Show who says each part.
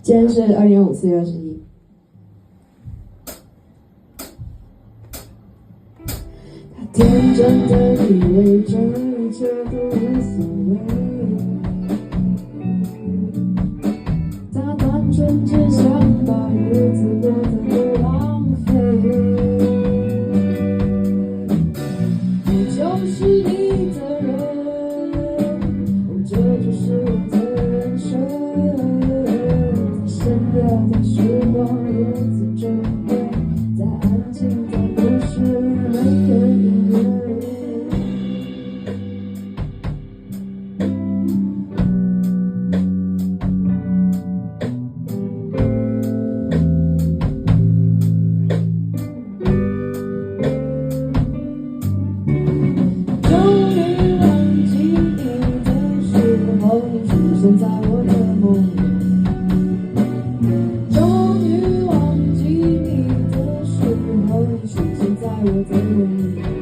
Speaker 1: 今天是2015 4月21。他天真的以为这一切都无所谓，他单纯只想把日子过得不浪费。我就是你的人，这就是我的人生。现在的时光如此珍贵，再安静再不是没有音乐。终于忘记你的时候，你出现在我的梦里。终于忘记你的时候，你出现在我的梦里。